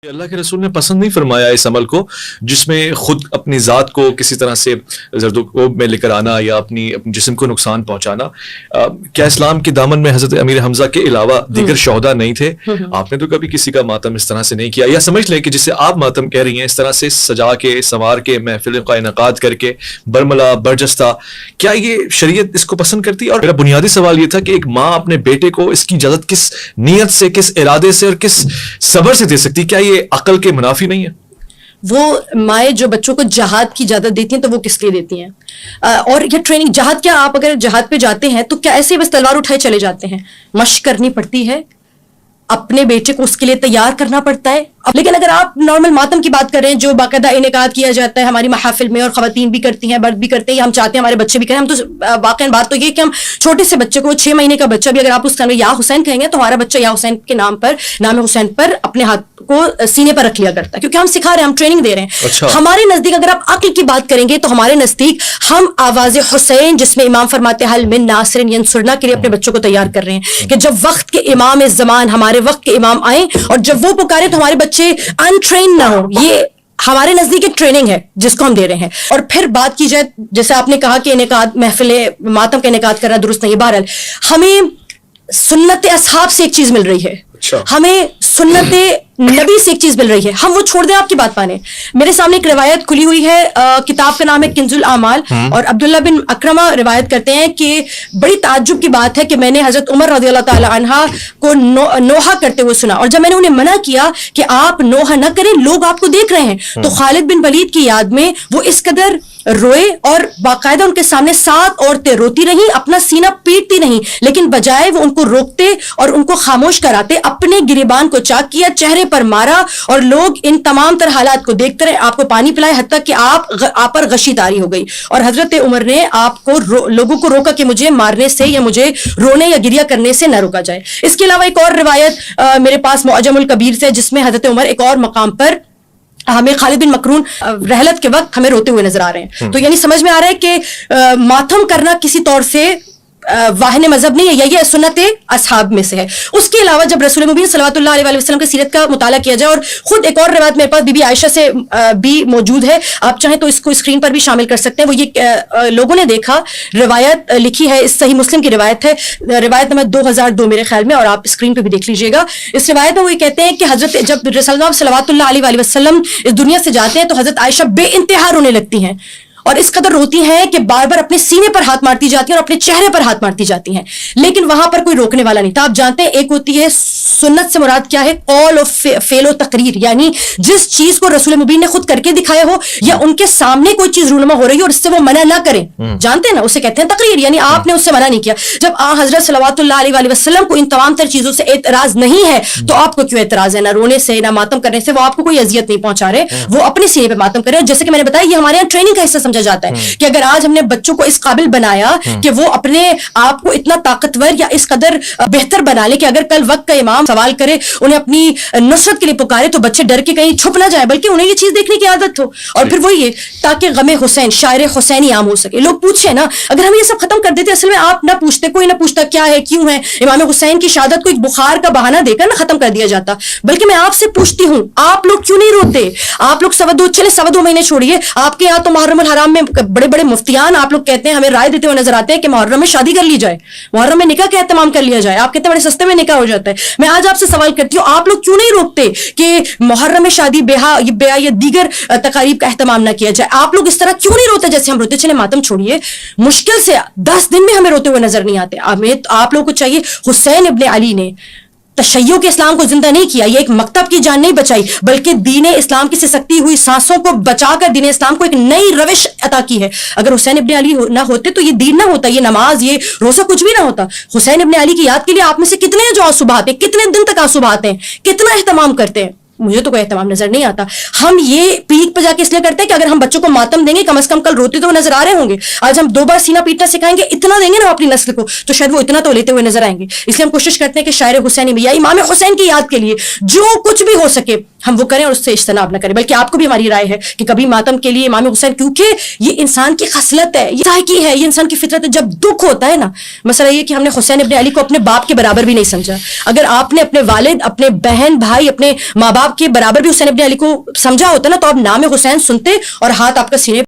اللہ کے رسول نے پسند نہیں فرمایا اس عمل کو جس میں خود اپنی ذات کو کسی طرح سے زردوب میں لے کر آنا یا اپنی جسم کو نقصان پہنچانا. کیا اسلام کے دامن میں حضرت امیر حمزہ کے علاوہ دیگر شہداء نہیں تھے؟ آپ نے تو کبھی کسی کا ماتم اس طرح سے نہیں کیا, یا سمجھ لیں کہ جسے آپ ماتم کہہ رہی ہیں اس طرح سے سجا کے سنوار کے محفل کا انعقاد کر کے برملا برجستہ, کیا یہ شریعت اس کو پسند کرتی ہے؟ اور میرا بنیادی سوال یہ تھا کہ ایک ماں اپنے بیٹے کو اس کی اجازت کس نیت سے, کس ارادے سے اور کس صبر سے دے سکتی؟ کیا یہ عقل کے منافی نہیں ہے؟ وہ مائیں جو بچوں کو جہاد کی اجازت دیتی ہیں تو وہ کس لیے دیتی ہیں؟ اور یہ ٹریننگ جہاد, کیا آپ اگر جہاد پہ جاتے ہیں تو کیا ایسے بس تلوار اٹھائے چلے جاتے ہیں؟ مشق کرنی پڑتی ہے, اپنے بیٹے کو اس کے لیے تیار کرنا پڑتا ہے. لیکن اگر آپ نارمل ماتم کی بات کریں جو باقاعدہ انعقاد کیا جاتا ہے ہماری محافل میں, اور خواتین بھی کرتی ہیں, مرد بھی کرتے ہیں, ہم چاہتے ہیں ہمارے بچے بھی کریں. ہم تو واقعی بات تو یہ کہ ہم چھوٹے سے بچے کو 6 مہینے کا بچہ بھی اگر آپ اس کا یا حسین کہیں گے تو ہمارا بچہ یا حسین کے نام حسین پر اپنے ہاتھ کو سینے پر رکھ لیا کرتا ہے, کیونکہ ہم سکھا رہے ہیں, ہم ٹریننگ دے رہے ہیں. ہمارے نزدیک اگر آپ عقل کی بات کریں گے تو ہمارے نزدیک ہم آواز حسین جس میں امام فرماتے حل من ناصر ینصرنا کے لیے اپنے بچوں کو تیار کر رہے ہیں کہ جب وقت کے امام زمان ہمارے وقت کے امام آئیں اور جب وہ پکارے تو ہمارے بچے ٹرین نہ ہو. یہ ہمارے نزدیک ایک ٹریننگ ہے جس کو ہم دے رہے ہیں. اور پھر بات کی جائے جیسے آپ نے کہا کہ انعقاد محفل ماتم کا انعقاد کرنا درست نہیں ہے, بہرحال ہمیں سنت اصحاب سے ایک چیز مل رہی ہے, ہمیں سنت نبی سے ایک چیز مل رہی ہے. ہم وہ چھوڑ دیں, آپ کی بات مانیں. میرے سامنے ایک روایت کھلی ہوئی ہے, کتاب کا نام ہے کنز الاعمال, اور عبداللہ بن اکرمہ روایت کرتے ہیں کہ بڑی تعجب کی بات ہے کہ میں نے حضرت عمر رضی اللہ تعالی عنہ کو نوحہ کرتے ہوئے سنا, اور جب میں نے انہیں منع کیا کہ آپ نوحہ نہ کریں, لوگ آپ کو دیکھ رہے ہیں, تو خالد بن ولید کی یاد میں وہ اس قدر روئے اور باقاعدہ ان کے سامنے 7 عورتیں روتی رہیں, اپنا سینہ پیٹتی نہیں, لیکن بجائے وہ ان کو روکتے اور ان کو خاموش کراتے اپنے گریبان کو چاک کیا, چہرے پر مارا, اور لوگ ان تمام تر حالات کو دیکھتے رہے, آپ کو پانی پلائے, حتیٰ کہ آپ پر غشی طاری ہو گئی. اور حضرت عمر نے آپ کو لوگوں کو روکا کہ مجھے مارنے سے یا مجھے رونے یا گریہ کرنے سے نہ روکا جائے. اس کے علاوہ ایک اور روایت میرے پاس معجم الکبیر سے, جس میں حضرت عمر ایک اور مقام پر ہمیں خالد بن مکرون رحلت کے وقت ہمیں روتے ہوئے نظر آ رہے ہیں. تو یعنی سمجھ میں آ رہا ہے کہ ماتم کرنا کسی طور سے واہن مذہب نہیں ہے, یا یہ سنت اصحاب میں سے ہے. اس کے علاوہ جب رسول مبین صلی اللہ علیہ وسلم کی سیرت کا مطالعہ کیا جائے, اور خود ایک اور روایت میرے پاس بی بی عائشہ سے بھی موجود ہے, آپ چاہیں تو اس کو اسکرین پر بھی شامل کر سکتے ہیں. وہ یہ لوگوں نے دیکھا, روایت لکھی ہے, اس صحیح مسلم کی روایت ہے, روایت نمبر 2002 میرے خیال میں, اور آپ اسکرین پہ بھی دیکھ لیجیے گا. اس روایت میں وہ یہ کہتے ہیں کہ حضرت جب رسول اللہ صلی اللہ علیہ وسلم اس دنیا سے جاتے ہیں تو حضرت عائشہ بے انتہا رونے لگتی ہیں, اور اس قدر روتی ہیں کہ بار بار اپنے سینے پر ہاتھ مارتی جاتی ہیں اور اپنے چہرے پر ہاتھ مارتی جاتی ہیں, لیکن وہاں پر کوئی روکنے والا نہیں تھا. آپ جانتے ہیں ایک ہوتی ہے سنت سے مراد کیا ہے, قول و فعل و تقریر, یعنی جس چیز کو رسول مبین نے خود کر کے دکھایا ہو یا ان کے سامنے کوئی چیز رونما ہو رہی ہو اور اس سے وہ منع نہ کریں, جانتے ہیں نا, اسے کہتے ہیں تقریر, یعنی آپ نے اس سے منع نہیں کیا. جب حضرت صلی اللہ علیہ وسلم کو ان تمام تر چیزوں سے اعتراض نہیں ہے تو آپ کو کیوں اعتراض ہے؟ نہ رونے سے نہ ماتم کرنے سے, وہ آپ کو کوئی اذیت نہیں پہنچا رہے, وہ اپنے سینے پہ ماتم کر رہے ہیں. جیسے کہ میں نے بتایا یہ ہمارے یہاں ٹریننگ کا حصہ سمجھا جاتا ہے کہ اگر آج ہم نے بچوں کو اس قابل بنایا کہ وہ اپنے آپ کو اتنا طاقتور یا اس قدر بہتر بنا لے کہ اگر کل وقت کا امام سوال کرے, انہیں اپنی نصرت کے لیے پکارے, تو بچے ڈر کے کہیں چھپ نہ جائے, بلکہ انہیں یہ چیز دیکھنے کی عادت ہو. اور پھر وہی ہے تاکہ غم حسین شاعر حسینی عام ہو سکے. لوگ پوچھیں نا, اگر ہم یہ سب ختم کر دیتے, اصل میں آپ نہ پوچھتے, کوئی نہ پوچھتا کیا ہے کیوں ہے, امام حسین کی شہادت کو ایک بخار کا بہانہ دے کر نہ ختم کر دیا جاتا, بلکہ میں آپ سے پوچھتی ہوں آپ لوگ کیوں نہیں روتے؟ آپ لوگ 2 مہینے چھوڑیے, آپ کے یہاں تو محرم الحرام میں بڑے بڑے مفتیان آپ لوگ کہتے ہیں, ہمیں رائے دیتے ہوئے نظر آتے ہیں کہ محرم میں شادی کر لی جائے, محرم میں نکاح کا اہتمام کر لیا جائے. آپ کہتے ہیں بڑے سستے میں نکاح ہو جاتا ہے. میں آج آپ سے سوال کرتی ہوں, آپ لوگ کیوں نہیں روکتے کہ محرم میں شادی بیاہ یا دیگر تقاریب کا اہتمام نہ کیا جائے؟ آپ لوگ اس طرح کیوں نہیں روتے جیسے ہم روتے؟ چلے ماتم چھوڑیے, مشکل سے 10 دن میں ہمیں روتے ہوئے نظر نہیں آتے. آپ لوگوں کو چاہیے, حسین ابن علی نے تشیع کے اسلام کو زندہ نہیں کیا, یہ ایک مکتب کی جان نہیں بچائی, بلکہ دین اسلام کی سسکتی ہوئی سانسوں کو بچا کر دین اسلام کو ایک نئی روش عطا کی ہے. اگر حسین ابن علی نہ ہوتے تو یہ دین نہ ہوتا, یہ نماز یہ روزہ کچھ بھی نہ ہوتا. حسین ابن علی کی یاد کے لیے آپ میں سے کتنے جو آنسو بہاتے ہیں, کتنے دن تک آنسو بہاتے ہیں, کتنا اہتمام کرتے ہیں؟ مجھے تو کوئی اہتمام نظر نہیں آتا. ہم یہ پیک پہ جا کے اس لیے کرتے ہیں کہ اگر ہم بچوں کو ماتم دیں گے, کم از کم کل روتے تو وہ نظر آ رہے ہوں گے. آج ہم 2 بار سینہ پیٹنا سکھائیں گے, اتنا دیں گے نا اپنی نسل کو, تو شاید وہ اتنا تو لیتے ہوئے نظر آئیں گے. اس لیے ہم کوشش کرتے ہیں کہ شاعر حسینی میں یا امام حسین کی یاد کے لیے جو کچھ بھی ہو سکے ہم وہ کریں اور اس سے اجتناب نہ کریں. بلکہ آپ کو بھی ہماری رائے ہے کہ کبھی ماتم کے لیے امام حسین, کیونکہ یہ انسان کی خصلت ہے, یہ ذائقی ہے, یہ انسان کی فطرت ہے. جب دکھ ہوتا ہے نا, مسئلہ یہ کہ ہم نے حسین ابن علی کو اپنے باپ کے برابر بھی نہیں سمجھا. اگر آپ نے اپنے والد, اپنے بہن بھائی, اپنے ماں باپ آپ کے برابر بھی حسین ابن علی کو سمجھا ہوتا نا تو آپ نام حسین سنتے اور ہاتھ آپ کا سینے